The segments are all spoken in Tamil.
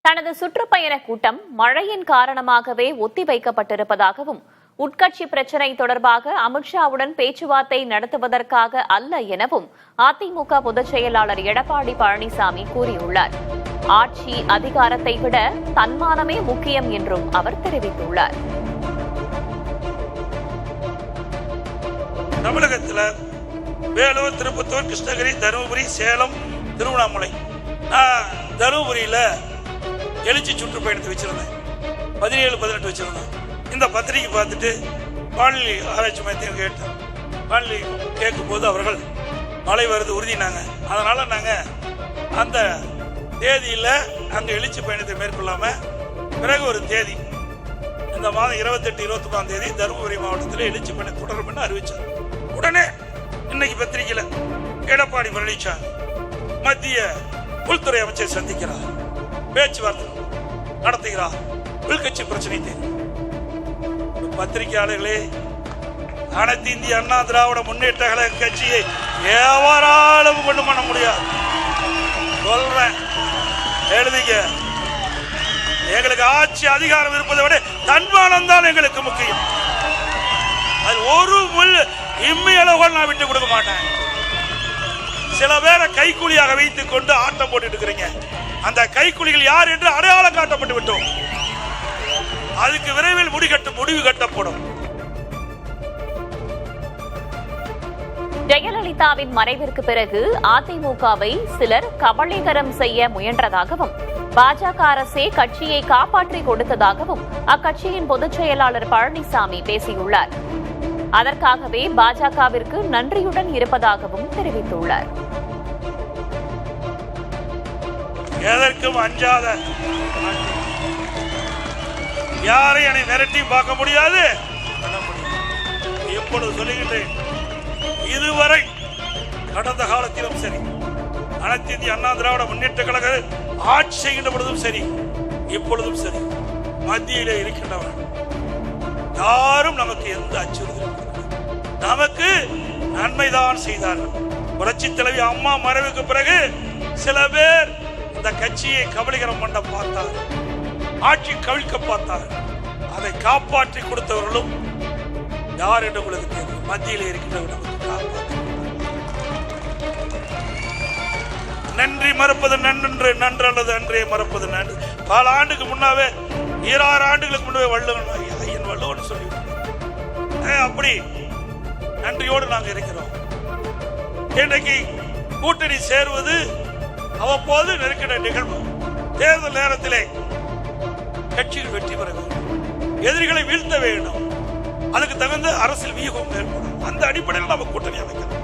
தனது சுற்றுப்பயண கூட்டம் மழையின் காரணமாகவே ஒத்திவைக்கப்பட்டிருப்பதாகவும் உட்கட்சி பிரச்சினை தொடர்பாக அமித்ஷாவுடன் பேச்சுவார்த்தை நடத்துவதற்காக அல்ல எனவும் அதிமுக பொதுச் செயலாளர் எடப்பாடி பழனிசாமி கூறியுள்ளார். ஆட்சி அதிகாரத்தை விட தன்மானமே முக்கியம் என்றும் அவர் தெரிவித்துள்ளார். தமிழகத்தில் வேலூர், திருப்பத்தூர், கிருஷ்ணகிரி, தருமபுரி, சேலம், திருவண்ணாமலை, தருமபுரியில் எழுச்சி சுற்றுப்பயணத்தை வச்சிருந்தேன். 17-18 வச்சிருந்தேன். இந்த பத்திரிகை பார்த்துட்டு வானிலை ஆராய்ச்சி மையத்தையும் கேட்டேன். வானிலை கேட்கும் போது அவர்கள் மழை வருது உறுதினாங்க. அதனால நாங்கள் அந்த தேதியில் அங்கே எழுச்சி பயணத்தை மேற்கொள்ளாம பிறகு ஒரு தேதி இந்த மாதம் 28-29 தேதி தருமபுரி மாவட்டத்தில் எழுச்சி பயணம் தொடரும் என்று அறிவித்தார். உடனே இன்னைக்கு பத்திரிகையில் எடப்பாடி பழனிசாமி மத்திய உள்துறை அமைச்சர் சந்திக்கிறார், பேச்சுவார்த்தை நடத்துகிறார், உள்கட்சி பிரச்சனை தேவை. பத்திரிகையாளர்களே, அனைத்து இந்திய அண்ணா திராவிட முன்னேற்ற கழக கட்சியை எவராலும் கொண்டு பண்ண முடியாது. சொல்றேன், எழுதிக்க. எங்களுக்கு ஆட்சி அதிகாரம் இருப்பதை விட தன்மானம் தான் எங்களுக்கு முக்கியம். அது ஒரு முள் இம்மையளவு நான் விட்டு கொடுக்க மாட்டேன். சில பேரை கைக்கூலியாக வைத்துக் கொண்டு ஆட்டம் போட்டு இருக்கிறீங்க. அந்த கைக்கூலிகள் யார் என்று அடையாளம் காட்டப்பட்டு விட்டோம். அதுக்கு விரைவில் முடிவு கட்டப்படும். ஜெயலலிதாவின் மறைவிற்கு பிறகு அதிமுகவை சிலர் கபளீகரம் செய்ய முயன்றதாகவும் பாஜக அரசே கட்சியை காப்பாற்றி கொடுத்ததாகவும் அக்கட்சியின் பொதுச் செயலாளர் பழனிசாமி பேசியுள்ளார். அதற்காகவே பாஜகவிற்கு நன்றியுடன் இருப்பதாகவும் தெரிவித்துள்ளார். எதற்கும் அஞ்சாத, யாரை என்னை மிரட்டி பார்க்க முடியாது. எப்பொழுது சொல்லுகின்றேன், இதுவரை கடந்த காலத்திலும் சரி, அனைத்து இந்திய அண்ணா திராவிட முன்னேற்ற கழக ஆட்சி செய்கின்ற பொழுதும் சரி, இப்பொழுதும் சரி, மத்தியிலே இருக்கின்றவர் யாரும் நமக்கு எந்த அச்சுறுத்தலும் நமக்கு நன்மைதான் செய்தார்கள். புரட்சி தலைவி அம்மா மறைவுக்கு பிறகு சில பேர் இந்த கட்சியை கபலீகரம் பண்ண பார்த்தார்கள், ஆட்சி கவிழ்க்க பார்த்தார்கள். அதை காப்பாற்றி கொடுத்தவர்களும் யார் என்று உங்களுக்கு தெரியும். மத்தியில் இருக்கின்றவர்கள் நன்றி மறப்பது நன்று, நன்று அல்லது அன்றே மறப்பது நன்று. பல ஆண்டுக்கு முன்னாவே, 26 ஆண்டுகளுக்கு முன்னாவே வள்ளுவன் சொல்லி அப்படி நன்றியோடு நாங்கள் இருக்கிறோம். இன்றைக்கு கூட்டணி சேருவது அவ்வப்போது நெருக்கிற நிகழ்வு. தேர்தல் நேரத்திலே கட்சிகள் வெற்றி பெற வேண்டும், எதிரிகளை வீழ்த்த வேண்டும், அதுக்கு தகுந்த அரசியல் வியூகம் ஏற்படும். அந்த அடிப்படையில் நம்ம கூட்டணி அமைக்கலாம்.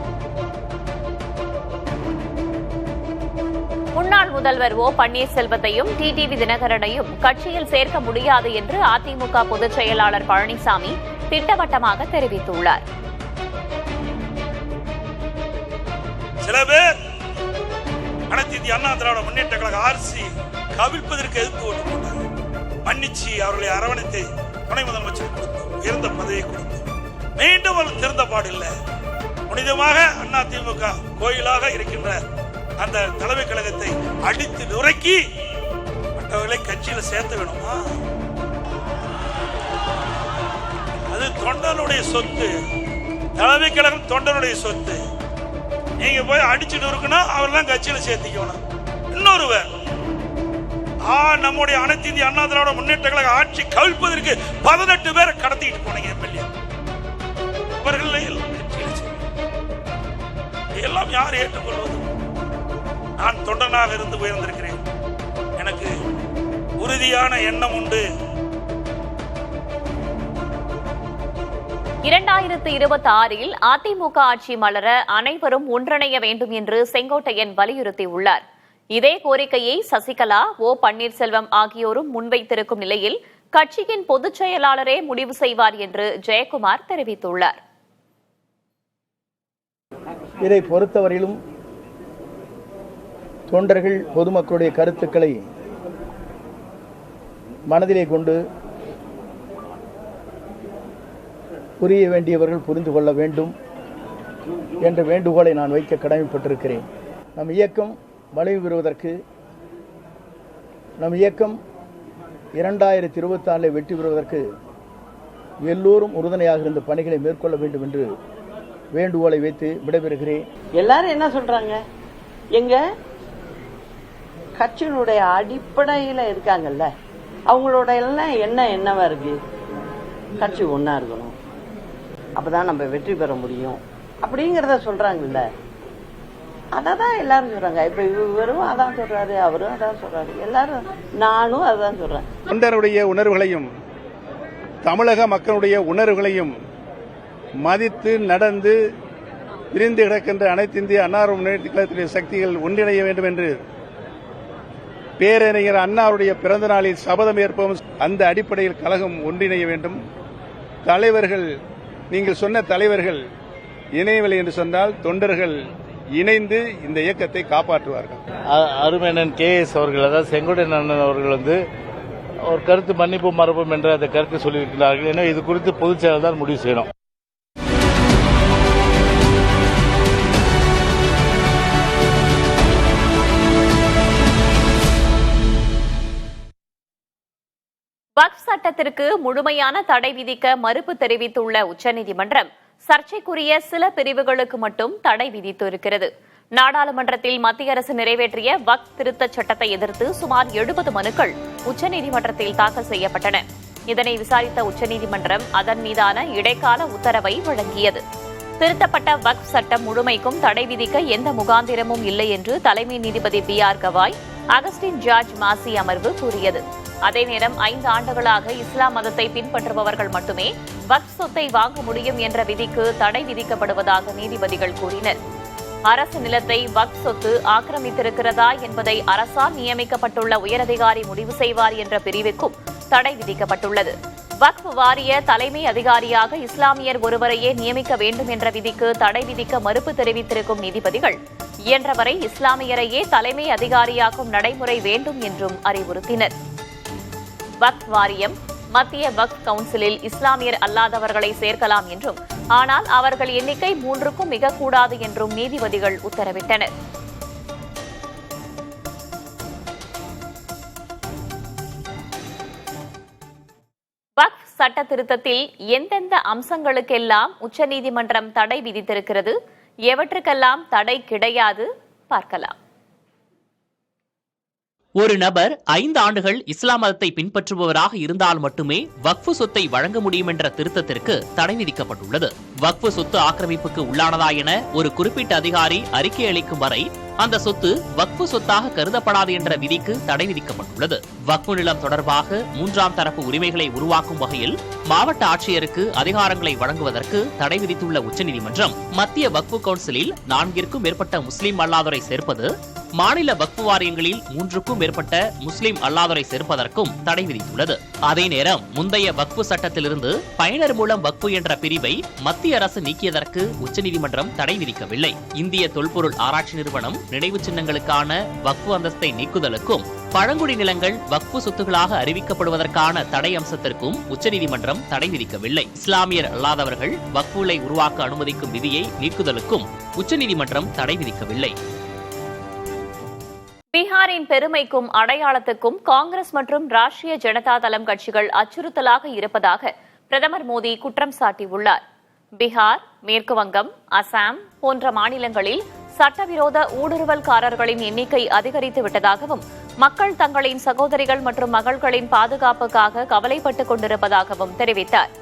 முன்னாள் முதல்வர் ஓ பன்னீர்செல்வத்தையும் டிடிவி தினகரனையும் கட்சியில் சேர்க்க முடியாது என்று அதிமுக பொதுச் செயலாளர் பழனிசாமி திட்டவட்டமாக தெரிவித்துள்ளார். சில பேர் அனைத்து இந்திய அண்ணா திராவிட முன்னேற்ற கழக ஆட்சி கவிழ்ப்பதற்கு எதிர்த்து ஓட்டு போட்டாங்க. மன்னிச்சு அவர்களை அரவணைத்து துணை முதலமைச்சர் கொடுத்தோம், உயர்ந்த பதவியை கொடுத்தோம். மீண்டும் அவர் திறந்த பாடில்லை. புனிதமாக அதிமுக கோயிலாக இருக்கின்ற அந்த தலைமை கழகத்தை அடித்து நுரைக்கி மற்றவர்களை கட்சியில் சேர்த்து வேணுமா? அது தொண்டனுடைய சொத்து. தலைமை கழகம் தொண்டனுடைய சொத்து. நீங்க போய் அடிச்சுட்டு இருக்கணும், அவர்லாம் கட்சியில சேர்த்திக்கணும். இன்னொருவர் நம்முடைய அனைத்து இந்திய அண்ணா திராவிட முன்னேற்ற கழக ஆட்சி கவிழ்ப்பதற்கு 18 பேரை கடத்திட்டு போனீங்க எம்எல்ஏ. அவர்கள் எல்லாம் யார் ஏற்றுக்கொள்வது? நான் தொண்டனாக இருந்து உயர்ந்திருக்கிறேன். எனக்கு உறுதியான எண்ணம் உண்டு. 2026 அதிமுக ஆட்சி மலர அனைவரும் ஒன்றிணைய வேண்டும் என்று செங்கோட்டையன் வலியுறுத்தியுள்ளார். இதே கோரிக்கையை சசிகலா, ஓ பன்னீர்செல்வம் ஆகியோரும் முன்வைத்திருக்கும் நிலையில் கட்சியின் பொதுச் செயலாளரே முடிவு செய்வார் என்று ஜெயக்குமார் தெரிவித்துள்ளார். இதை பொறுத்தவரையிலும் தொண்டர்கள் பொதுமக்களுடைய கருத்துக்களை மனதிலே கொண்டு புரிய வேண்டியவர்கள் புரிந்து கொள்ள வேண்டும் என்ற வேண்டுகோளை நான் வைக்க கடமைப்பட்டிருக்கிறேன். நம் இயக்கம் வலிமை பெறுவதற்கு நம் இயக்கம் 2024 வெற்றி பெறுவதற்கு எல்லோரும் உறுதுணையாக இருந்த பணிகளை மேற்கொள்ள வேண்டும் என்று வேண்டுகோளை வைத்து விடைபெறுகிறேன். எல்லாரும் என்ன சொல்றாங்க, எங்க கட்சியினுடைய அடிப்படையில் இருக்காங்கல்ல, அவங்களோட எல்லாம் என்னவா இருக்கு, கட்சி ஒன்னா இருக்கணும், அப்பதான் நம்ம வெற்றி பெற முடியும் அப்படிங்கிறத சொல்றாங்கல்ல. அதான் எல்லாரும் சொல்றாங்க. இப்ப இவரும் அதான் சொல்றாரு, அவரும் அதான் சொல்றாரு, எல்லாரும் நானும் அதான் சொல்றேன். தொண்டருடைய உணர்வுகளையும் தமிழக மக்களுடைய உணர்வுகளையும் மதித்து நடந்து பிரிந்து கிடக்கின்ற அனைத்து இந்திய அண்ணா முன்னேற்ற கழகத்துடைய சக்திகள் ஒன்றிணைய வேண்டும் என்று பேரறிஞர் அண்ணாவுடைய பிறந்த நாளில் சபதம் ஏற்போம். அந்த அடிப்படையில் கழகம் ஒன்றிணைய வேண்டும். தலைவர்கள், நீங்கள் சொன்ன தலைவர்கள் இணையவில்லை என்று சொன்னால் தொண்டர்கள் இணைந்து இந்த இயக்கத்தை காப்பாற்றுவார்கள். அருமையண்ணன் KS அவர்கள், அதாவது செங்கோட்டையன் அண்ணன் அவர்கள் ஒரு கருத்து மன்னிப்பு மறுப்போம் என்ற அந்த கருத்தை சொல்லியிருக்கிறார்கள். ஏன்னா இது குறித்து பொதுச் செயலர் தான் முடிவு செய்யணும். வக்ஃப் சட்டத்திற்கு முழுமையான தடை விதிக்க மறுப்பு தெரிவித்துள்ள உச்சநீதிமன்றம் சர்ச்சைக்குரிய சில பிரிவுகளுக்கு மட்டும் தடை விதித்திருக்கிறது. நாடாளுமன்றத்தில் மத்திய அரசு நிறைவேற்றிய வக்ஃப் திருத்தச் சட்டத்தை எதிர்த்து சுமார் 70 மனுக்கள் உச்சநீதிமன்றத்தில் தாக்கல் செய்யப்பட்டன. இதனை விசாரித்த உச்சநீதிமன்றம் அதன் மீதான இடைக்கால உத்தரவை வழங்கியது. திருத்தப்பட்ட வக்ஃப் சட்டம் முழுமைக்கும் தடை விதிக்க எந்த முகாந்திரமும் இல்லை என்று தலைமை நீதிபதி BR கவாய், அகஸ்டின் ஜார்ஜ் மாசி அமர்வு கூறியது. அதே நேரம் 5 ஆண்டுகளாக இஸ்லாம் மதத்தை பின்பற்றுபவர்கள் மட்டுமே வக்ஃப் சொத்தை வாங்க முடியும் என்ற விதிக்கு தடை விதிக்கப்படுவதாக நீதிபதிகள் கூறினர். அரசு நிலத்தை வக்ஃப் சொத்து ஆக்கிரமித்திருக்கிறதா என்பதை அரசால் நியமிக்கப்பட்டுள்ள உயரதிகாரி முடிவு செய்வார் என்ற பிரிவுக்கும் தடை விதிக்கப்பட்டுள்ளது. வக்ஃப் வாரிய தலைமை அதிகாரியாக இஸ்லாமியர் ஒருவரையே நியமிக்க வேண்டும் என்ற விதிக்கு தடை விதிக்க மறுப்பு தெரிவித்திருக்கும் நீதிபதிகள் இயன்றவரை இஸ்லாமியரையே தலைமை அதிகாரியாக்கும் நடைமுறை வேண்டும் என்றும் அறிவுறுத்தினர். வக்ஃப் வாரியம் மத்திய வக்ஃப் கவுன்சிலில் இஸ்லாமியர் அல்லாதவர்களை சேர்க்கலாம் என்றும், ஆனால் அவர்கள் எண்ணிக்கை 3க்கும் மிகக்கூடாது என்றும் நீதிபதிகள் உத்தரவிட்டனர். வக்ஃப் சட்ட திருத்தத்தில் எந்தெந்த அம்சங்களுக்கெல்லாம் உச்சநீதிமன்றம் தடை விதித்திருக்கிறது, எவற்றுக்கெல்லாம் தடை கிடையாது பார்க்கலாம். ஒரு நபர் 5 ஆண்டுகள் இஸ்லாம் மதத்தை பின்பற்றுபவராக இருந்தால் மட்டுமே வக்ஃபு சொத்தை வழங்க முடியும் என்ற திருத்தத்திற்கு தடை விதிக்கப்பட்டுள்ளது. வக்ஃபு சொத்து ஆக்கிரமிப்புக்கு உள்ளானதா என ஒரு குறிப்பிட்ட அதிகாரி அறிக்கை அளிக்கும் வரை அந்த சொத்து வக்ஃபு சொத்தாக கருதப்படாது என்ற விதிக்கு தடை விதிக்கப்பட்டுள்ளது. வக்ஃபு நிலம் தொடர்பாக 3ஆம் தரப்பு உரிமைகளை உருவாக்கும் வகையில் மாவட்ட ஆட்சியருக்கு அதிகாரங்களை வழங்குவதற்கு தடை விதித்துள்ள உச்சநீதிமன்றம் மத்திய வக்ஃபு கவுன்சிலில் 4ற்கும் மேற்பட்ட முஸ்லிம் அல்லாதோரை சேர்ப்பது, மாநில வக்ஃபு வாரியங்களில் 3க்கும் மேற்பட்ட முஸ்லிம் அல்லாதோரை சேர்ப்பதற்கும் தடை விதித்துள்ளது. அதே நேரம் முந்தைய வக்ஃபு சட்டத்திலிருந்து பயனர் மூலம் வக்ஃபு என்ற பிரிவை மத்திய அரசு நீக்கியதற்கு உச்சநீதிமன்றம் தடை விதிக்கவில்லை. இந்திய தொல்பொருள் ஆராய்ச்சி நிறுவனம் நினைவு சின்னங்களுக்கான வக்ஃபு அந்தஸ்தை நீக்குதலுக்கும் பழங்குடி நிலங்கள் வக்ஃபு சொத்துகளாக அறிவிக்கப்படுவதற்கான தடை அம்சத்திற்கும் உச்சநீதிமன்றம் தடை விதிக்கவில்லை. இஸ்லாமியர் அல்லாதவர்கள் வக்ஃபுகளை உருவாக்க அனுமதிக்கும் விதியை நீக்குதலுக்கும் உச்சநீதிமன்றம் தடை விதிக்கவில்லை. பீகாரின் பெருமைக்கும் அடையாளத்துக்கும் காங்கிரஸ் மற்றும் ராஷ்டிரிய ஜனதா தளம் கட்சிகள் அச்சுறுத்தலாக இருப்பதாக பிரதமர் மோடி குற்றம் சாட்டியுள்ளார். பீகார், மேற்கு வங்கம், அசாம் போன்ற மாநிலங்களில் சட்டவிரோத ஊடுருவல்காரர்களின் எண்ணிக்கை அதிகரித்து விட்டதாகவும், மக்கள் தங்களின் சகோதரிகள் மற்றும் மகள்களின் பாதுகாப்புக்காக கவலைப்பட்டுக் கொண்டிருப்பதாகவும் தெரிவித்தார்.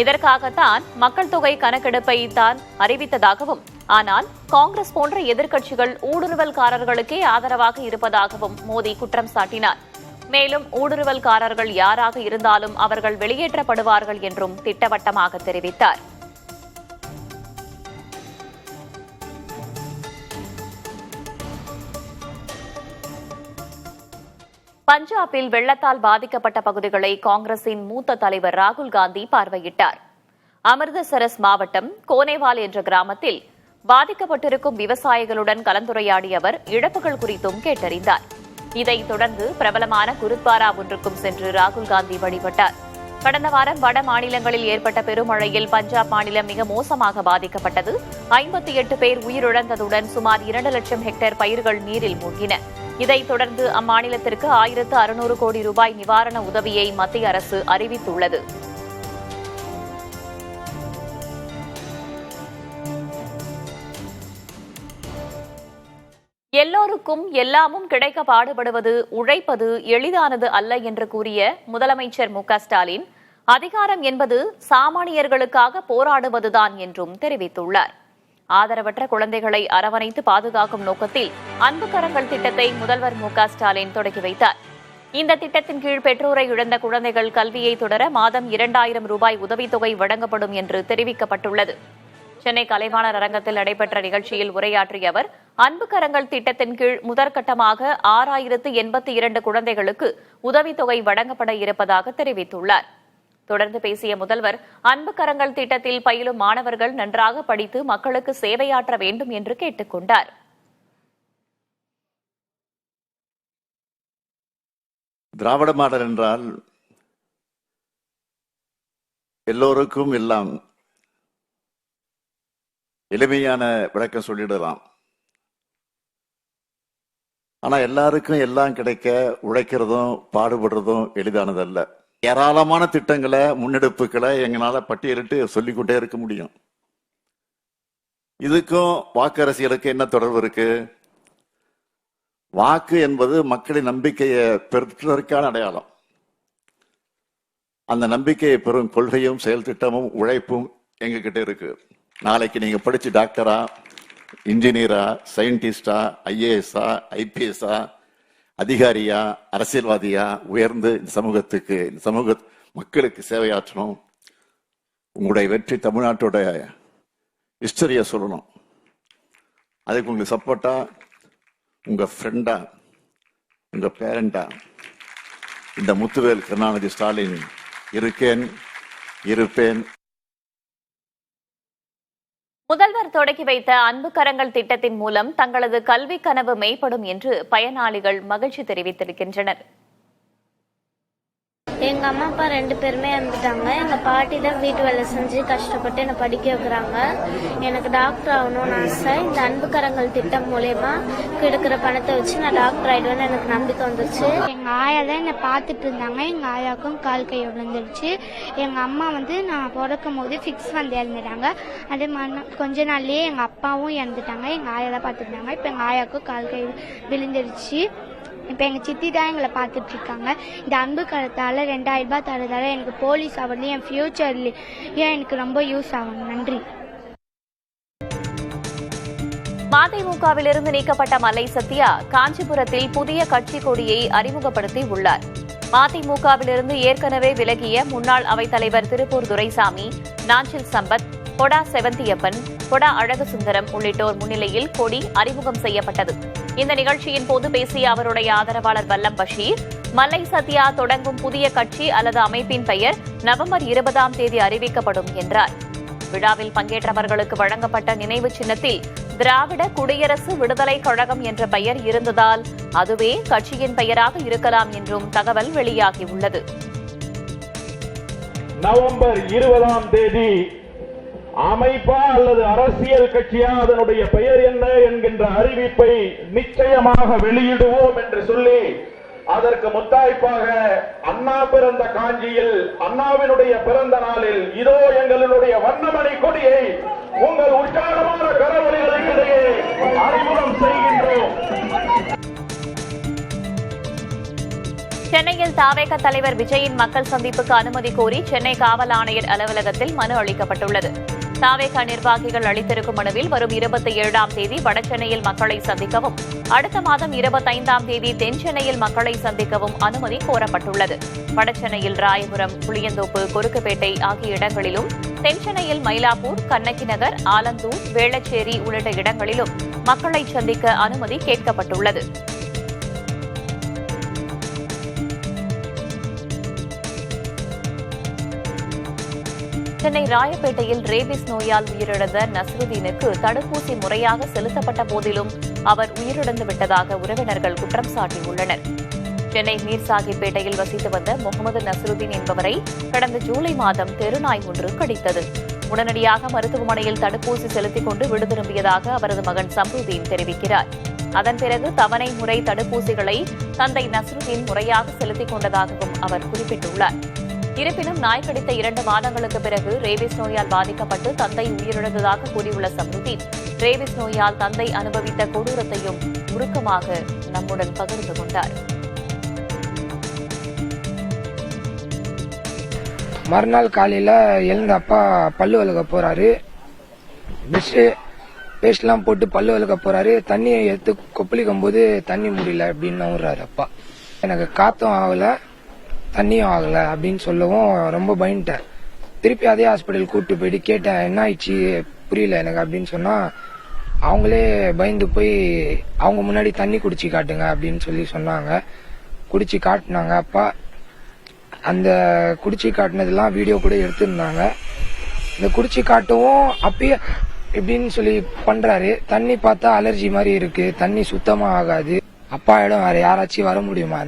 இதற்காகத்தான் மக்கள் தொகை கணக்கெடுப்பை தான் அறிவித்ததாகவும், ஆனால் காங்கிரஸ் போன்ற எதிர்க்கட்சிகள் ஊடுருவல்காரர்களுக்கே ஆதரவாக இருப்பதாகவும் மோடி குற்றம் சாட்டினார். மேலும் ஊடுருவல்காரர்கள் யாராக இருந்தாலும் அவர்கள் வெளியேற்றப்படுவார்கள் என்றும் திட்டவட்டமாக தெரிவித்தார். பஞ்சாபில் வெள்ளத்தால் பாதிக்கப்பட்ட பகுதிகளை காங்கிரசின் மூத்த தலைவர் ராகுல் காந்தி பார்வையிட்டார். அமிர்தசரஸ் மாவட்டம் கோனேவால் என்ற கிராமத்தில் பாதிக்கப்பட்டிருக்கும் விவசாயிகளுடன் கலந்துரையாடிய அவர் இழப்புகள் குறித்தும் கேட்டறிந்தார். இதைத் தொடர்ந்து பிரபலமான குருத்வாரா ஒன்றுக்கும் சென்று ராகுல் காந்தி வழிபட்டார். கடந்த வாரம் வட மாநிலங்களில் ஏற்பட்ட பெருமழையில் பஞ்சாப் மாநிலம் மிக மோசமாக பாதிக்கப்பட்டது. 58 பேர் உயிரிழந்ததுடன் சுமார் 2 லட்சம் ஹெக்டேர் பயிர்கள் நீரில் மூழ்கின. இதைத் தொடர்ந்து அம்மாநிலத்திற்கு 1600 கோடி ரூபாய் நிவாரண உதவியை மத்திய அரசு அறிவித்துள்ளது. எல்லோருக்கும் எல்லாமும் கிடைக்க பாடுபடுவது, உழைப்பது எளிதானது அல்ல என்று கூறிய முதலமைச்சர் மு.க.ஸ்டாலின், அதிகாரம் என்பது சாமானியர்களுக்காக போராடுவதுதான் என்றும் தெரிவித்துள்ளார். ஆதரவற்ற குழந்தைகளை அரவணைத்து பாதுகாக்கும் நோக்கத்தில் அன்பு கரங்கள் திட்டத்தை முதல்வர் மு.க.ஸ்டாலின் தொடங்கி வைத்தார். இந்த திட்டத்தின் கீழ் பெற்றோரை இழந்த குழந்தைகள் கல்வியை தொடர மாதம் 2000 ரூபாய் உதவித்தொகை வழங்கப்படும் என்று தெரிவிக்கப்பட்டுள்ளது. சென்னை கலைவாணர் அரங்கத்தில் நடைபெற்ற நிகழ்ச்சியில் உரையாற்றிய அவர், அன்பு கரங்கள் திட்டத்தின் கீழ் முதற்கட்டமாக 6082 குழந்தைகளுக்கு உதவித்தொகை வழங்கப்பட இருப்பதாக தெரிவித்துள்ளார். தொடர்ந்து பேசிய முதல்வர், அன்பு கரங்கள் திட்டத்தில் பயிலும் மாணவர்கள் நன்றாக படித்து மக்களுக்கு சேவையாற்ற வேண்டும் என்று கேட்டுக் கொண்டார். திராவிட மாடல் என்றால் எல்லோருக்கும் எல்லாம் எளிமையான விளக்கம் சொல்லிடலாம். ஆனா எல்லாருக்கும் எல்லாம் கிடைக்க உழைக்கிறதும் பாடுபடுறதும் எளிதானதல்ல. ஏராளமான திட்டங்களை, முன்னெடுப்புகளை எங்களால பட்டியலிட்டு சொல்லிக்கொண்டே இருக்க முடியும். இதுக்கும் வாக்கு அரசியலுக்கு என்ன தொடர்பு இருக்கு? வாக்கு என்பது மக்களின் நம்பிக்கையை பெறுவதற்கான அடையாளம். அந்த நம்பிக்கையை பெறும் கொள்கையும் செயல் திட்டமும் உழைப்பும் எங்க கிட்ட இருக்கு. நாளைக்கு நீங்க படிச்சு டாக்டரா, இன்ஜினியரா, சயின்டிஸ்டா, ஐஏஎஸ்ஆ, ஐபிஎஸ்ஆ, அதிகாரியா, அரசியல்வாதியா உயர்ந்து இந்த சமூகத்துக்கு, இந்த சமூக மக்களுக்கு சேவையாற்றணும். உங்களுடைய வெற்றி தமிழ்நாட்டோட ஹிஸ்டரியை சொல்லணும். அதுக்கு உங்களுக்கு சப்போர்ட்டா உங்க ஃப்ரெண்டா, உங்க பேரண்டா இந்த முத்துவேல் கருணாநிதி ஸ்டாலின் இருக்கேன், இருப்பேன். முதல்வர் தொடங்கி வைத்த அன்பு கரங்கள் திட்டத்தின் மூலம் தங்களது கல்வி கனவு மெய்ப்படும் என்று பயனாளிகள் மகிழ்ச்சி தெரிவித்திருக்கின்றனர். எங்க அம்மா அப்பா 2 பேருமே இறந்துட்டாங்க. எங்க பாட்டி தான் வீட்டு வேலை செஞ்சு கஷ்டப்பட்டு என்னை படிக்க வைக்கிறாங்க. எனக்கு டாக்டர் ஆகணும்னு ஆசை. இந்த அன்பு கரங்கள் திட்டம் மூலயமா கிடைக்கிற பணத்தை வச்சு நான் டாக்டர் ஆயிடுவேன்னு எனக்கு நம்பிக்கை வந்துருச்சு. எங்க ஆயா தான் என்னை பார்த்துட்டு இருந்தாங்க. எங்க ஆயாவுக்கும் கால் கை விழுந்துருச்சு. எங்க அம்மா நான் பிறக்கும் போது ஃபிக்ஸ் வந்து இறந்துட்டாங்க. அதே மாதிரி கொஞ்ச நாள்லயே எங்க அப்பாவும் இறந்துட்டாங்க. எங்க ஆயா தான் பார்த்துட்டாங்க. இப்ப எங்க ஆயாவுக்கும் கால் கை விழுந்துருச்சு. இப்போ எங்கள் சித்தி தான் எங்களை பார்த்துட்டு இருக்காங்க. இந்த அன்பு கரத்தால் 2000 ரூபாய் தரதால எனக்கு போலீஸ் ஆகிறது, என் ஃபியூச்சர்லேயும் எனக்கு ரொம்ப யூஸ் ஆகும். நன்றி. மதிமுகவிலிருந்து நீக்கப்பட்ட மல்லை சத்யா காஞ்சிபுரத்தில் புதிய கட்சி கொடியை அறிமுகப்படுத்தி உள்ளார். மதிமுகவிலிருந்து ஏற்கனவே விலகிய முன்னாள் அவைத்தலைவர் திருப்பூர் துரைசாமி, நாஞ்சில் சம்பத், கொடா செவந்தியப்பன், கொடா அழகுசுந்தரம் உள்ளிட்டோர் முன்னிலையில் கொடி அறிமுகம் செய்யப்பட்டது. இந்த நிகழ்ச்சியின் போது பேசிய அவருடைய ஆதரவாளர் வல்லம் பஷீர், மல்லை சத்யா தொடங்கும் புதிய கட்சி அல்லது அமைப்பின் பெயர் நவம்பர் 20ஆம் தேதி அறிவிக்கப்படும் என்றார். விழாவில் பங்கேற்றவர்களுக்கு வழங்கப்பட்ட நினைவு சின்னத்தில் திராவிட குடியரசு விடுதலை கழகம் என்ற பெயர் இருந்ததால் அதுவே கட்சியின் பெயராக இருக்கலாம் என்றும் தகவல் வெளியாகியுள்ளது. நவம்பர் 20ஆம் தேதி அமைப்பா அல்லது அரசியல் கட்சியா, அதனுடைய பெயர் என்ன என்கின்ற அறிவிப்பை நிச்சயமாக வெளியிடுவோம் என்று சொல்லி, அதற்கு முத்தாய்ப்பாக அண்ணா பிறந்த காஞ்சியில் அண்ணாவினுடைய பிறந்த நாளில் இதோ எங்களுடைய வண்ணமணி கொடியை உங்கள் உற்சாகமான கரவொலிகளுக்கிடையே அறிமுகம் செய்கின்றோம். சென்னையில் தாவேக தலைவர் விஜயின் மக்கள் சந்திப்புக்கு அனுமதி கோரி சென்னை காவல் ஆணையர் அலுவலகத்தில் மனு அளிக்கப்பட்டுள்ளது. தாவேக நிர்வாகிகள் அளித்திருக்கும் மனுவில் வரும் 27ஆம் தேதி வடசென்னையில் மக்களை சந்திக்கவும், அடுத்த மாதம் 25ஆம் தேதி தென் சென்னையில் மக்களை சந்திக்கவும் அனுமதி கோரப்பட்டுள்ளது. வடசென்னையில் ராயபுரம், புளியந்தோப்பு, கொருக்குப்பேட்டை ஆகிய இடங்களிலும், தென் சென்னையில் மயிலாப்பூர், கண்ணகி நகர், ஆலந்தூர், வேளச்சேரி உள்ளிட்ட இடங்களிலும் மக்களை சந்திக்க அனுமதி கேட்கப்பட்டுள்ளது. சென்னை ராயப்பேட்டையில் ரேபிஸ் நோயால் உயிரிழந்த நஸ்ருதீனுக்கு தடுப்பூசி முறையாக செலுத்தப்பட்ட போதிலும் அவர் உயிரிழந்து விட்டதாக உறவினர்கள் குற்றம் சாட்டியுள்ளனர். சென்னை மீர்சாகிப்பேட்டையில் வசித்து வந்த முகமது நஸ்ருதீன் என்பவரை கடந்த ஜூலை மாதம் தெருநாய் ஒன்று கடித்தது. உடனடியாக மருத்துவமனையில் தடுப்பூசி செலுத்திக் கொண்டு வீடு திரும்பியதாக அவரது மகன் சம்ருதீன் தெரிவிக்கிறார். அதன் பிறகு தவணை முறை தடுப்பூசிகளை தந்தை நஸ்ருதீன் முறையாக செலுத்திக் கொண்டதாகவும் அவர் குறிப்பிட்டுள்ளார். இருப்பினும் நாய் கடித்த 2 மாதங்களுக்கு பிறகு ரேபிஸ் நோயால் பாதிக்கப்பட்டு தந்தை உயிரிழந்ததாக கூறியுள்ள சம்ருதீன், ரேபிஸ் நோயால் தந்தை அனுபவித்த கொடூரத்தையும் உருக்கமாக நம்முடன் பகிர்ந்து கொண்டார். மறுநாள் காலையில எழுந்த அப்பா பல்லு விளக்க போறாரு. பேஸ்ட்லாம் போட்டு பல்லு விளக்க போறாரு. தண்ணியை எடுத்து கொப்பளிக்கும் போது தண்ணி முடியல அப்படின்னு நவுறாரு அப்பா. எனக்கு காத்தும் ஆகல தண்ணியும் ஆகல அப்படின்னு சொல்லவும் ரொம்ப பயந்துட்டேன். திருப்பி அதே ஹாஸ்பிட்டல் கூப்பிட்டு போயிட்டு கேட்டேன், என்ன ஆயிடுச்சு புரியல எனக்கு அப்படின்னு சொன்னா, அவங்களே பயந்து போய் அவங்க முன்னாடி தண்ணி குடிச்சு காட்டுங்க அப்படின்னு சொல்லி சொன்னாங்க. குடிச்சு காட்டினாங்க. அப்பா அந்த குடிச்சு காட்டினதெல்லாம் வீடியோ கூட எடுத்திருந்தாங்க. இந்த குடிச்சு காட்டவும் அப்பயே எப்படின்னு சொல்லி பண்றாரு. தண்ணி பார்த்தா அலர்ஜி மாதிரி இருக்கு, தண்ணி சுத்தமா ஆகாது. அப்பா இடம் வேற யாராச்சும் வர முடியுமா?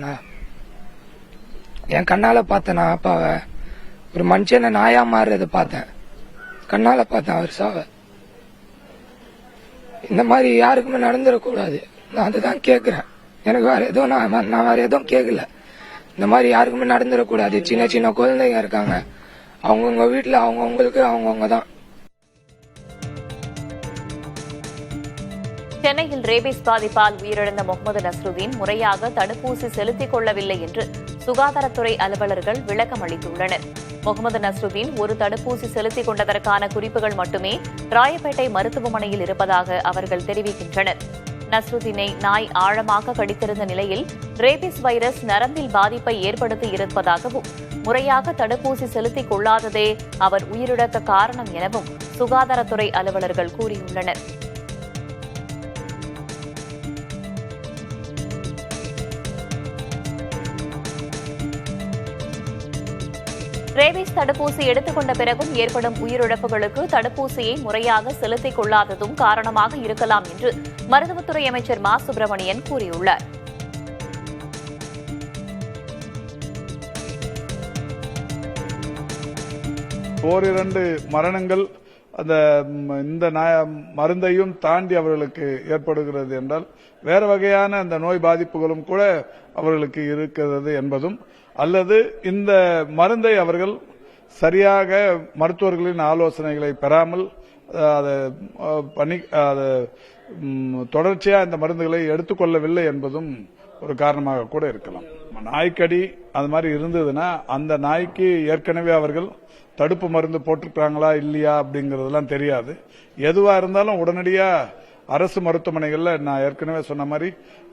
என் கண்ணால பார்த்தேன் அப்பாவை. ஒரு மனுஷனை நாயா மாறுறத பார்த்தேன், கண்ணால பார்த்தேன் அவர் சாவ. இந்த மாதிரி யாருக்குமே நடந்துடக்கூடாது. நான் அதுதான் கேட்கிறேன். எனக்கு வேற எதுவும் நான் வேற எதுவும் கேட்கல. இந்த மாதிரி யாருக்குமே நடந்துடக்கூடாது. சின்ன சின்ன குழந்தைங்க இருக்காங்க, அவங்கவுங்க வீட்டுல அவங்கவுங்களுக்கு அவங்கவுங்க தான். சென்னையில் ரேபிஸ் பாதிப்பால் உயிரிழந்த முகமது நஸ்ருதீன் முறையாக தடுப்பூசி செலுத்திக் கொள்ளவில்லை என்று சுகாதாரத்துறை அலுவலர்கள் விளக்கம் அளித்துள்ளனர். முகமது நஸ்ருதீன் ஒரு தடுப்பூசி செலுத்திக் கொண்டதற்கான குறிப்புகள் மட்டுமே ராயப்பேட்டை மருத்துவமனையில் இருப்பதாக அவர்கள் தெரிவிக்கின்றனர். நஸ்ருதீனை நாய் ஆழமாக கடித்திருந்த நிலையில் ரேபிஸ் வைரஸ் நரம்பில் பாதிப்பை ஏற்படுத்தி இருப்பதாகவும், முறையாக தடுப்பூசி செலுத்திக் கொள்ளாததே அவர் உயிரிழக்க காரணம் எனவும் சுகாதாரத்துறை அலுவலர்கள் கூறியுள்ளனர். ரேபிஸ் தடுப்பூசி எடுத்துக்கொண்ட பிறகும் ஏற்படும் உயிரிழப்புகளுக்கு தடுப்பூசியை முறையாக செலுத்திக் கொள்ளாததும் காரணமாக இருக்கலாம் என்று மருத்துவத்துறை அமைச்சர் மா சுப்பிரமணியன் கூறியுள்ளார். ஓரிரண்டு மரணங்கள் இந்த மருந்தையும் தாண்டி அவர்களுக்கு ஏற்படுகிறது என்றால் வேற வகையான அந்த நோய் பாதிப்புகளும் கூட அவர்களுக்கு இருக்கிறது என்பதும், அல்லது இந்த மருந்தை அவர்கள் சரியாக மருத்துவர்களின் ஆலோசனைகளை பெறாமல் தொடர்ச்சியாக இந்த மருந்துகளை எடுத்துக்கொள்ளவில்லை என்பதும் ஒரு காரணமாக கூட இருக்கலாம். நாய்க்கடி அது மாதிரி இருந்ததுன்னா அந்த நாய்க்கு ஏற்கனவே அவர்கள் தடுப்பு மருந்து போட்டிருக்காங்களா இல்லையா அப்படிங்கறதெல்லாம் தெரியாது. எதுவா இருந்தாலும் உடனடியா அரசு மருத்துவமனைகள்ல நான் ஏற்கனவே சொன்ன மாதிரி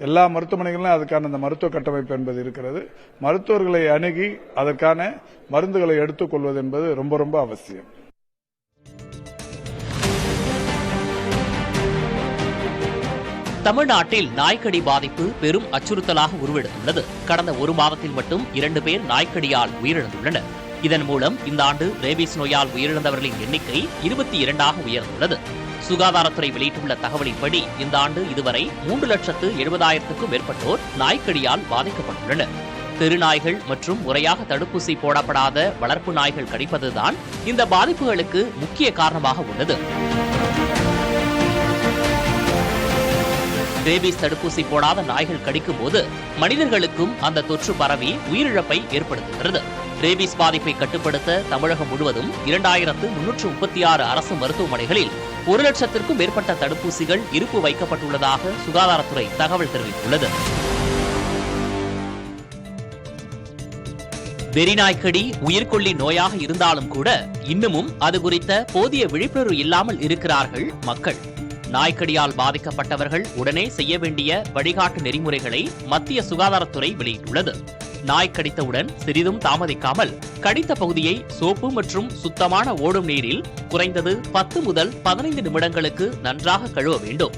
எல்லா மருத்துவமனைகளிலும் அதுக்கான அந்த மருத்துவ கட்டமைப்பு என்பது இருக்கிறது. மருத்துவர்களை அணுகி அதற்கான மருந்துகளை எடுத்துக்கொள்வது என்பது ரொம்ப ரொம்ப அவசியம். தமிழ்நாட்டில் நாய்க்கடி பாதிப்பு பெரும் அச்சுறுத்தலாக உருவெடுத்துள்ளது. கடந்த 1 மாதத்தில் மட்டும் 2 பேர் நாய்க்கடியால் உயிரிழந்துள்ளனர். இதன் மூலம் இந்த ஆண்டு ரேபிஸ் நோயால் உயிரிழந்தவர்களின் எண்ணிக்கை 22ஆக உயர்ந்துள்ளது. சுகாதாரத்துறை வெளியிட்டுள்ள தகவலின்படி இந்த ஆண்டு இதுவரை 3,70,000க்கும் மேற்பட்டோர் நாய்க்கடியால் பாதிக்கப்பட்டுள்ளனர். தெருநாய்கள் மற்றும் முறையாக தடுப்பூசி போடப்படாத வளர்ப்பு நாய்கள் கடிப்பதுதான் இந்த பாதிப்புகளுக்கு முக்கிய காரணமாக உள்ளது. ரேபிஸ் தடுப்பூசி போடாத நாய்கள் கடிக்கும் போது மனிதர்களுக்கும் அந்த தொற்று பரவி உயிரிழப்பை ஏற்படுத்துகிறது. ரேபிஸ் பாதிப்பை கட்டுப்படுத்த தமிழகம் முழுவதும் 2336 அரசு மருத்துவமனைகளில் 1,00,000க்கும் மேற்பட்ட தடுப்பூசிகள் இருப்பு வைக்கப்பட்டுள்ளதாக சுகாதாரத்துறை தகவல் தெரிவித்துள்ளது. வெறிநாய்க்கடி உயிர்கொல்லி நோயாக இருந்தாலும் கூட இன்னமும் அது குறித்த போதிய விழிப்புணர்வு இல்லாமல் இருக்கிறார்கள் மக்கள். நாய்க்கடியால் பாதிக்கப்பட்டவர்கள் உடனே செய்ய வேண்டிய வழிகாட்டு நெறிமுறைகளை மத்திய சுகாதாரத்துறை வெளியிட்டுள்ளது. நாய் கடித்தவுடன் சிறிதும் தாமதிக்காமல் கடித்த பகுதியை சோப்பு மற்றும் சுத்தமான ஓடும் நீரில் குறைந்தது 10 முதல் 15 நிமிடங்களுக்கு நன்றாக கழுவ வேண்டும்.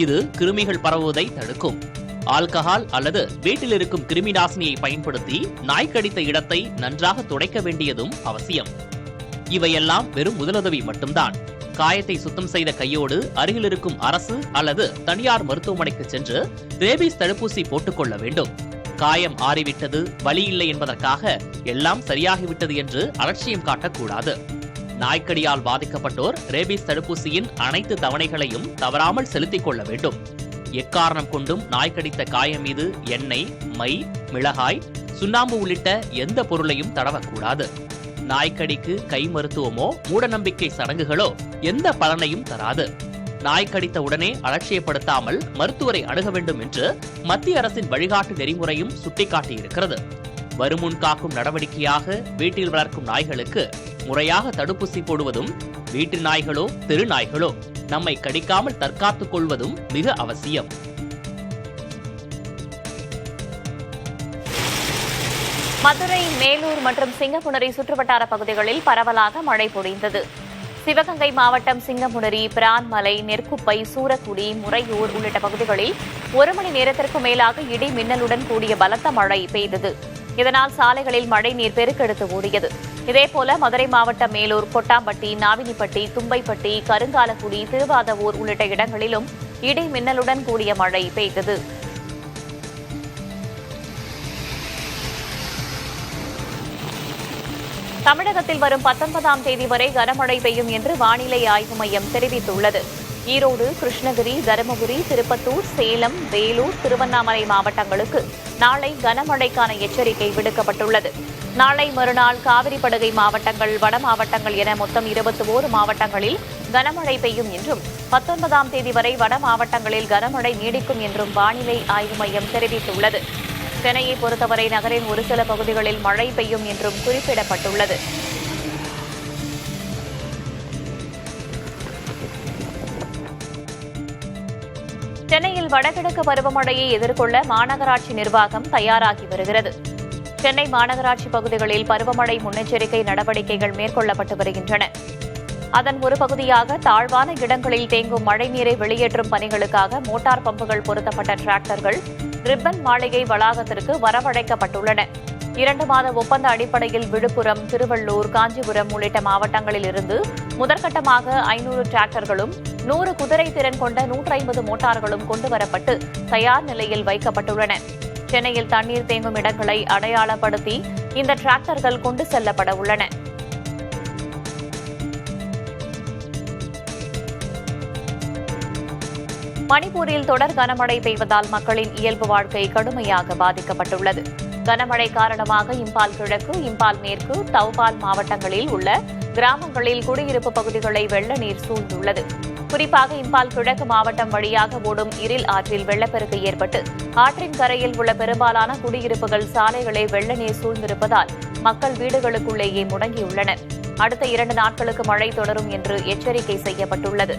இது கிருமிகள் பரவுவதை தடுக்கும். ஆல்கஹால் அல்லது வீட்டில் இருக்கும் கிருமி நாசினியை பயன்படுத்தி நாய் கடித்த இடத்தை நன்றாக துடைக்க வேண்டியதும் அவசியம். இவையெல்லாம் வெறும் முதலுதவி மட்டும்தான். காயத்தை சுத்தம் செய்த கையோடு அருகில் இருக்கும் அரசு அல்லது தனியார் மருத்துவமனைக்கு சென்று ரேபிஸ் தடுப்பூசி போட்டுக்கொள்ள வேண்டும். காயம் ஆறிவிட்டது, வலி இல்லை என்பதற்காக எல்லாம் சரியாகிவிட்டது என்று அலட்சியம் காட்டக்கூடாது. நாய்க்கடியால் பாதிக்கப்பட்டோர் ரேபிஸ் தடுப்பூசியின் அனைத்து தவணைகளையும் தவறாமல் செலுத்திக் கொள்ள வேண்டும். எக்காரணம் கொண்டும் நாய் கடித்த காயம் மீது எண்ணெய், மை, மிளகாய், சுண்ணாம்பு உள்ளிட்ட எந்த பொருளையும் தடவக்கூடாது. நாய்க்கடிக்கு கை மருத்துவமோ மூடநம்பிக்கை சடங்குகளோ எந்த பலனையும் தராது. நாய் கடித்த உடனே அலட்சியப்படுத்தாமல் மருத்துவரை அணுக வேண்டும் என்று மத்திய அரசின் வழிகாட்டு நெறிமுறையும் சுட்டிக்காட்டியிருக்கிறது. வருமுன் காக்கும் நடவடிக்கையாக வீட்டில் வளர்க்கும் நாய்களுக்கு முறையாக தடுப்பூசி போடுவதும், வீட்டு நாய்களோ தெரு நாய்களோ நம்மை கடிக்காமல் தற்காத்துக் கொள்வதும் மிக அவசியம். மதுரை, மேலூர் மற்றும் சிங்கமுனரி சுற்றுவட்டார பகுதிகளில் பரவலாக மழை பொழிந்தது. சிவகங்கை மாவட்டம் சிங்கமுனரி, பிரான்மலை, நெற்குப்பை, சூரக்குடி, முறையூர் உள்ளிட்ட பகுதிகளில் 1 மணி நேரத்திற்கு மேலாக இடி மின்னலுடன் கூடிய பலத்த மழை பெய்தது. இதனால் சாலைகளில் மழை நீர் பெருக்கெடுத்து ஓடியது. இதேபோல மதுரை மாவட்டம் மேலூர், கொட்டாம்பட்டி, நாவினிப்பட்டி, தும்பைப்பட்டி, கருங்காலக்குடி, திருவாதவூர் உள்ளிட்ட இடங்களிலும் இடி மின்னலுடன் கூடிய மழை பெய்தது. தமிழகத்தில் வரும் 19ஆம் தேதி வரை கனமழை பெய்யும் என்று வானிலை ஆய்வு மையம் தெரிவித்துள்ளது. ஈரோடு, கிருஷ்ணகிரி, தருமபுரி, திருப்பத்தூர், சேலம், வேலூர், திருவண்ணாமலை மாவட்டங்களுக்கு நாளை கனமழைக்கான எச்சரிக்கை விடுக்கப்பட்டுள்ளது. நாளை மறுநாள் காவிரிப்படுகை மாவட்டங்கள், வட மாவட்டங்கள் என மொத்தம் 21 மாவட்டங்களில் கனமழை பெய்யும் என்றும் 19ஆம் தேதி வரை வட மாவட்டங்களில் கனமழை நீடிக்கும் என்றும் வானிலை ஆய்வு மையம் தெரிவித்துள்ளது. சென்னையை பொறுத்தவரை நகரின் ஒரு சில பகுதிகளில் மழை பெய்யும் என்றும் குறிப்பிடப்பட்டுள்ளது. சென்னையில் வடகிழக்கு பருவமழையை எதிர்கொள்ள மாநகராட்சி நிர்வாகம் தயாராகி வருகிறது. சென்னை மாநகராட்சி பகுதிகளில் பருவமழை முன்னெச்சரிக்கை நடவடிக்கைகள் மேற்கொள்ளப்பட்டு வருகின்றன. அதன் ஒரு பகுதியாக தாழ்வான இடங்களில் தேங்கும் மழைநீரை வெளியேற்றும் பணிகளுக்காக மோட்டார் பம்புகள் பொருத்தப்பட்ட டிராக்டர்கள் ரிப்பன் மாளிகை வளாகத்திற்கு வரவழைக்கப்பட்டுள்ளன. 2 மாத ஒப்பந்த அடிப்படையில் விழுப்புரம், திருவள்ளூர், காஞ்சிபுரம் உள்ளிட்ட மாவட்டங்களில் இருந்து முதற்கட்டமாக 500 டிராக்டர்களும் 100 குதிரை திறன் கொண்ட 150 மோட்டார்களும் கொண்டுவரப்பட்டு தயார் நிலையில் வைக்கப்பட்டுள்ளன. சென்னையில் தண்ணீர் தேங்கும் இடங்களை அடையாளப்படுத்தி இந்த டிராக்டர்கள் கொண்டு செல்லப்பட உள்ளன. மணிப்பூரில் தொடர் கனமழை பெய்வதால் மக்களின் இயல்பு வாழ்க்கை கடுமையாக பாதிக்கப்பட்டுள்ளது. கனமழை காரணமாக இம்பால் கிழக்கு, இம்பால் மேற்கு, தவ்பால் மாவட்டங்களில் உள்ள கிராமங்களில் குடியிருப்பு பகுதிகளை வெள்ள நீர் சூழ்ந்துள்ளது. குறிப்பாக இம்பால் கிழக்கு மாவட்டம் வழியாக ஓடும் இரில் ஆற்றில் வெள்ளப்பெருக்கு ஏற்பட்டு ஆற்றின் கரையில் உள்ள பெரும்பாலான குடியிருப்புகள் சாலைகளை வெள்ள நீர் சூழ்ந்திருப்பதால் மக்கள் வீடுகளுக்குள்ளேயே முடங்கியுள்ளனர். அடுத்த 2 நாட்களுக்கு மழை தொடரும் என்று எச்சரிக்கை செய்யப்பட்டுள்ளது.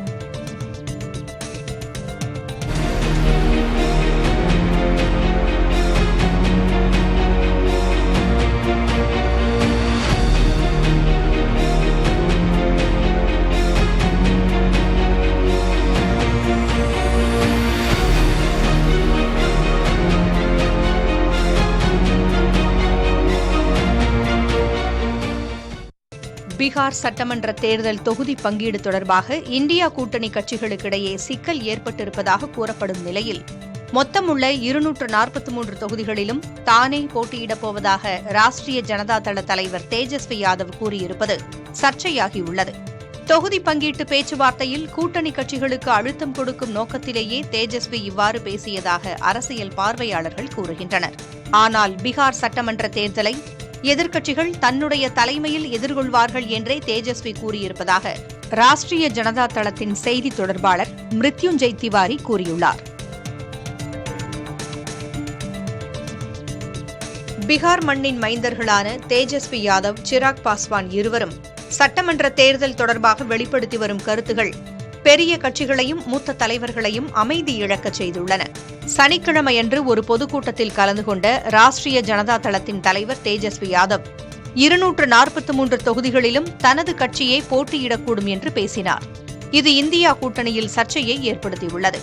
பீகார் சட்டமன்ற தேர்தல் தொகுதி பங்கீடு தொடர்பாக இந்தியா கூட்டணி கட்சிகளுக்கிடையே சிக்கல் ஏற்பட்டிருப்பதாக கூறப்படும் நிலையில் மொத்தமுள்ள 243 தொகுதிகளிலும் தானே போட்டியிடப் போவதாக ராஷ்டிரிய ஜனதா தள தலைவர் தேஜஸ்வி யாதவ் கூறியிருப்பது சர்ச்சையாகியுள்ளது. தொகுதி பங்கீட்டு பேச்சுவார்த்தையில் கூட்டணி கட்சிகளுக்கு அழுத்தம் கொடுக்கும் நோக்கத்திலேயே தேஜஸ்வி இவ்வாறு பேசியதாக அரசியல் பார்வையாளர்கள் கூறுகின்றனர். ஆனால் பீகார் சட்டமன்ற தேர்தலை எதிர்க்கட்சிகள் தன்னுடைய தலைமையில் எதிர்கொள்வார்கள் என்றே தேஜஸ்வி கூறியிருப்பதாக ராஷ்டிரிய ஜனதா தளத்தின் செய்தி தொடர்பாளர் மிருத்யுஞ்சய் திவாரி கூறியுள்ளார். பீகார் மண்ணின் மைந்தர்களான தேஜஸ்வி யாதவ், சிராக் பாஸ்வான் இருவரும் சட்டமன்ற தேர்தல் தொடர்பாக வெளிப்படுத்தி வரும் கருத்துகள் பெரிய கட்சிகளையும் மூத்த தலைவர்களையும் அமைதி இழக்கச் செய்துள்ளன. சனிக்கிழமையன்று ஒரு பொதுக்கூட்டத்தில் கலந்து கொண்ட ராஷ்டிரிய ஜனதா தளத்தின் தலைவர் தேஜஸ்வி யாதவ் 243 தொகுதிகளிலும் தனது கட்சியே போட்டியிடக்கூடும் என்று பேசினார். இது இந்தியா கூட்டணியில் சர்ச்சையை ஏற்படுத்தியுள்ளது.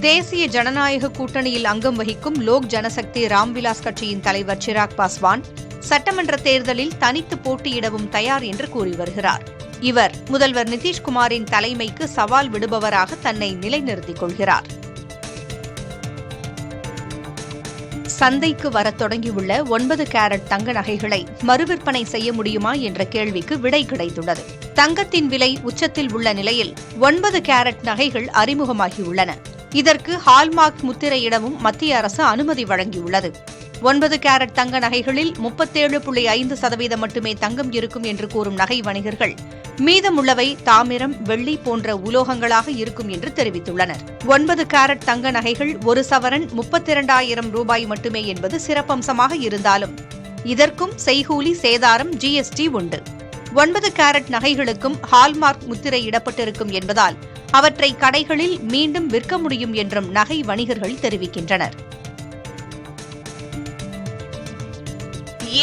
தேசிய ஜனநாயக கூட்டணியில் அங்கம் வகிக்கும் லோக் ஜனசக்தி ராம்விலாஸ் கட்சியின் தலைவர் சிராக் பாஸ்வான் சட்டமன்ற தேர்தலில் தனித்து போட்டியிடவும் தயார் என்று கூறி வருகிறார். இவர் முதல்வர் நிதிஷ்குமாரின் தலைமைக்கு சவால் விடுபவராக தன்னை நிலைநிறுத்திக் கொள்கிறார். சந்தைக்கு வரத் தொடங்கியுள்ள 9 கேரட் தங்க நகைகளை மறுவிற்பனை செய்ய முடியுமா என்ற கேள்விக்கு விடை கிடைத்துள்ளது. தங்கத்தின் விலை உச்சத்தில் உள்ள நிலையில் 9 கேரட் நகைகள் அறிமுகமாகியுள்ளன. இதற்கு ஹால்மார்க் முத்திரையிடவும் மத்திய அரசு அனுமதி வழங்கியுள்ளது. 9 கேரட் தங்க நகைகளில் 37.5% மட்டுமே தங்கம் இருக்கும் என்று கூறும் நகை வணிகர்கள் மீதமுள்ளவை தாமிரம், வெள்ளி போன்ற உலோகங்களாக இருக்கும் என்று தெரிவித்துள்ளனர். 9 கேரட் தங்க நகைகள் ஒரு சவரன் 32,000 ரூபாய் மட்டுமே என்பது சிறப்பம்சமாக இருந்தாலும் இதற்கும் செய்கூலி, சேதாரம், GST உண்டு. 9 கேரட் நகைகளுக்கும் ஹால்மார்க் முத்திரையிடப்பட்டிருக்கும் என்பதால் அவற்றை கடைகளில் மீண்டும் விற்க முடியும் என்றும் நகை வணிகர்கள் தெரிவிக்கின்றனர்.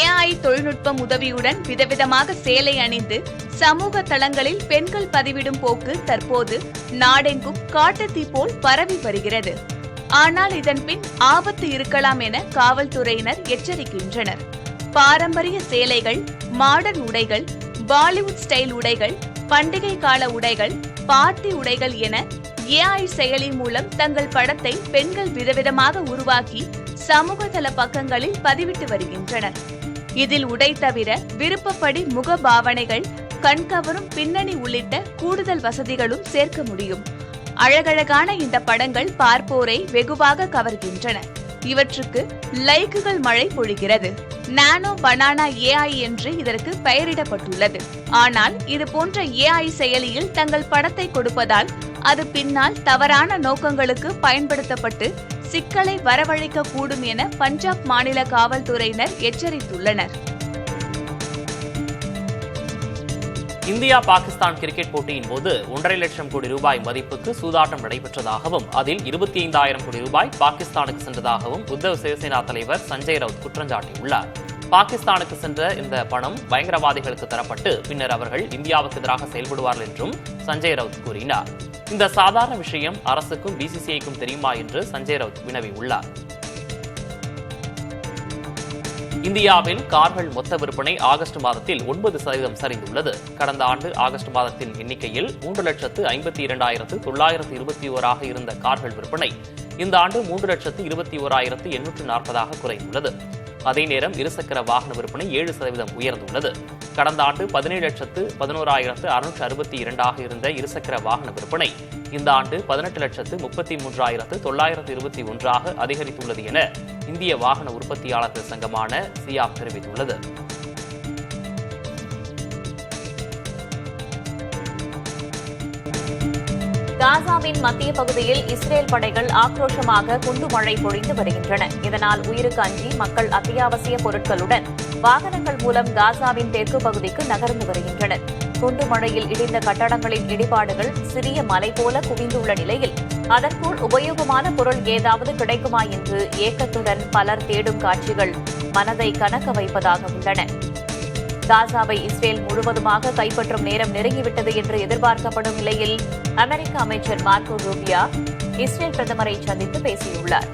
AI தொழில்நுட்பம் உதவியுடன் விதவிதமாக சேலை அணிந்து சமூக தளங்களில் பெண்கள் பதிவிடும் போக்கு தற்போது நாடெங்கும் காட்டுத்தீ போல் பரவி வருகிறது. ஆனால் இதன் பின் ஆபத்து இருக்கலாம் என காவல்துறையினர் எச்சரிக்கின்றனர். பாரம்பரிய சேலைகள், மாடர்ன் உடைகள், பாலிவுட் ஸ்டைல் உடைகள், பண்டிகை கால உடைகள், பார்ட்டி உடைகள் என AI செயலி மூலம் தங்கள் படத்தை பெண்கள் விதவிதமாக உருவாக்கி சமூகதள பக்கங்களில் பதிவிட்டு வருகின்றனர். இதில் உடை தவிர விருப்பப்படி முக பாவனைகள், கண்கவரும் பின்னணி உள்ளிட்ட கூடுதல் வசதிகளும் சேர்க்க முடியும். அழகழகான இந்த படங்கள் பார்ப்போரை வெகுவாக கவர்கின்றன. இவற்றுக்கு லைக்குகள் மழை பொழிகிறது. நானோ பனானா AI என்று இதற்கு பெயரிடப்பட்டுள்ளது. ஆனால் இது போன்ற AI செயலியில் தங்கள் படத்தை கொடுப்பதால் அது பின்னால் தவறான நோக்கங்களுக்கு பயன்படுத்தப்பட்டு சிக்கலை வரவழைக்க கூடும் என பஞ்சாப் மாநில காவல்துறையினர் எச்சரித்துள்ளனர். இந்தியா பாகிஸ்தான் கிரிக்கெட் போட்டியின் போது 1.5 லட்சம் கோடி ரூபாய் மதிப்புக்கு சூதாட்டம் நடைபெற்றதாகவும் அதில் 25,000 கோடி ரூபாய் பாகிஸ்தானுக்கு சென்றதாகவும் உத்தவ் சிவசேனா தலைவர் சஞ்சய் ரவுத் குற்றம் சாட்டியுள்ளார். பாகிஸ்தானுக்கு சென்ற இந்த பணம் பயங்கரவாதிகளுக்கு தரப்பட்டு பின்னர் அவர்கள் இந்தியாவுக்கு எதிராக செயல்படுவார்கள் என்றும் சஞ்சய் ரவுத் கூறினார். இந்த சாதாரண விஷயம் அரசுக்கும் BCCIக்கும் தெரியுமா என்று சஞ்சய் ரவுத் வினவியுள்ளார். இந்தியாவில் கார்கள் மொத்த விற்பனை ஆகஸ்ட் மாதத்தில் 9% சரிந்துள்ளது. கடந்த ஆண்டு ஆகஸ்ட் மாதத்தின் எண்ணிக்கையில் 3,22,921 இருந்த கார்கள் விற்பனை இந்த ஆண்டு 3,21,840 குறைந்துள்ளது. அதே நேரம் இருசக்கர வாகன விற்பனை 7% உயர்ந்துள்ளது. கடந்த ஆண்டு 17,11,662 இருந்த இருசக்கர வாகன விற்பனை இந்த ஆண்டு 18,33,921 அதிகரித்துள்ளது என இந்திய வாகன உற்பத்தியாளர்கள் சங்கமான சியாப் தெரிவித்துள்ளது. காசாவின் மத்திய பகுதியில் இஸ்ரேல் படைகள் ஆக்ரோஷமாக குண்டு மழை பொழிந்து வருகின்றன. இதனால் உயிருக்கு அஞ்சி மக்கள் அத்தியாவசிய பொருட்களுடன் வாகனங்கள் மூலம் காசாவின் தெற்கு பகுதிக்கு நகர்ந்து வருகின்றனர். குண்டு மழையில் இடிந்த கட்டடங்களின் இடிபாடுகள் சிறிய மலை போல குவிந்துள்ள நிலையில் அதற்குள் உபயோகமான பொருள் ஏதாவது கிடைக்குமா என்று ஏக்கத்துடன் பலர் தேடும் காட்சிகள் மனதை கனக்க வைப்பதாக உள்ளன. காசாவை இஸ்ரேல் முழுவதுமாக கைப்பற்றும் நேரம் நெருங்கிவிட்டது என்று எதிர்பார்க்கப்படும் நிலையில் அமெரிக்க அமைச்சர் மார்க்கோ ரூபியோ இஸ்ரேல் பிரதமரை சந்தித்து பேசியுள்ளார்.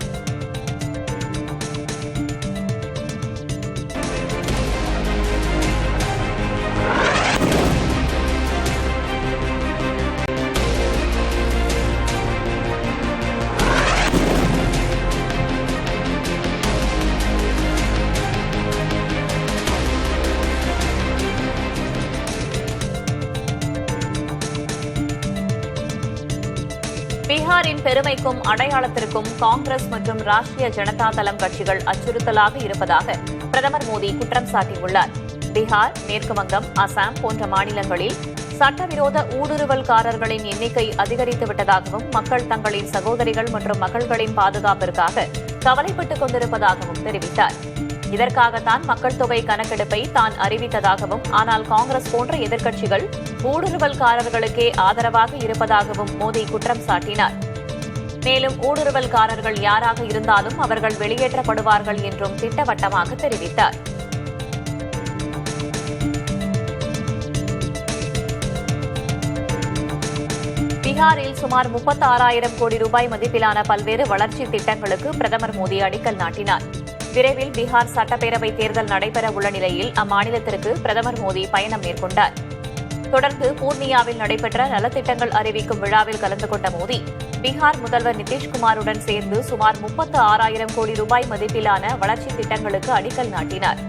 பீகாரின் பெருமைக்கும் அடையாளத்திற்கும் காங்கிரஸ் மற்றும் ராஷ்டிரிய ஜனதா தளம் கட்சிகள் அச்சுறுத்தலாக இருப்பதாக பிரதமர் மோடி குற்றம் சாட்டியுள்ளார். பீகார், மேற்கு வங்கம், அசாம் போன்ற மாநிலங்களில் சட்டவிரோத ஊடுருவல்காரர்களின் எண்ணிக்கை அதிகரித்துவிட்டதாகவும் மக்கள் தங்களின் சகோதரிகள் மற்றும் மகள்களின் பாதுகாப்பிற்காக கவலைப்பட்டுக் கொண்டிருப்பதாகவும் தெரிவித்தார். இதற்காகத்தான் மக்கள் தொகை கணக்கெடுப்பை தான் அறிவித்ததாகவும், ஆனால் காங்கிரஸ் போன்ற எதிர்க்கட்சிகள் ஊடுருவல்காரர்களுக்கே ஆதரவாக இருப்பதாகவும் மோடி குற்றம் சாட்டினார். மேலும் ஊடுருவல்காரர்கள் யாராக இருந்தாலும் அவர்கள் வெளியேற்றப்படுவார்கள் என்றும் திட்டவட்டமாக தெரிவித்தார். பீகாரில் சுமார் 36,000 கோடி ரூபாய் மதிப்பிலான பல்வேறு வளர்ச்சி திட்டங்களுக்கு பிரதமர் மோடி அடிக்கல் நாட்டினார். விரைவில் பீகார் சட்டப்பேரவை தேர்தல் நடைபெற உள்ள நிலையில் அம்மாநிலத்திற்கு பிரதமர் மோடி பயணம் மேற்கொண்டார். தொடர்ந்து பூர்ணியாவில் நடைபெற்ற நலத்திட்டங்கள் அறிவிக்கும் விழாவில் கலந்து கொண்ட மோடி பீகார் முதல்வர் நிதிஷ்குமாருடன் சேர்ந்து சுமார் 36,000 கோடி ரூபாய் மதிப்பிலான வளர்ச்சி திட்டங்களுக்கு அடிக்கல் நாட்டினார்.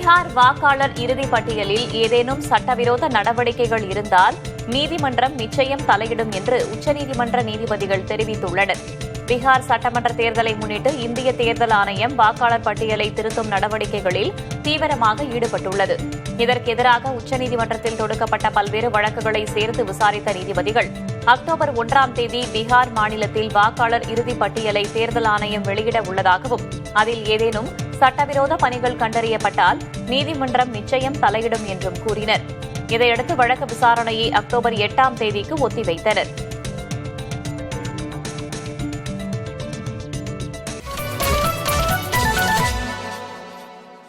பீகார் வாக்காளர் இறுதிப் பட்டியலில் ஏதேனும் சட்டவிரோத நடவடிக்கைகள் இருந்தால் நீதிமன்றம் நிச்சயம் தலையிடும் என்று உச்சநீதிமன்ற நீதிபதிகள் தெரிவித்துள்ளனர். பீகார் சட்டமன்ற தேர்தலை முன்னிட்டு இந்திய தேர்தல் ஆணையம் வாக்காளர் பட்டியலை திருத்தும் நடவடிக்கைகளில் தீவிரமாக ஈடுபட்டுள்ளது. இதற்கு எதிராக உச்சநீதிமன்றத்தில் தொடுக்கப்பட்ட பல்வேறு வழக்குகளை சேர்த்து விசாரித்த நீதிபதிகள் அக்டோபர் 1ஆம் தேதி பீகார் மாநிலத்தில் வாக்காளர் இறுதிப் பட்டியலை தேர்தல் ஆணையம் வெளியிட உள்ளதாகவும் அதில் ஏதேனும் சட்டவிரோத பணிகள் கண்டறியப்பட்டால் நீதிமன்றம் நிச்சயம் தலையிடும் என்றும் கூறினர். இதையடுத்து வழக்கு விசாரணையை அக்டோபர் 8ஆம் தேதிக்கு ஒத்திவைத்தனர்.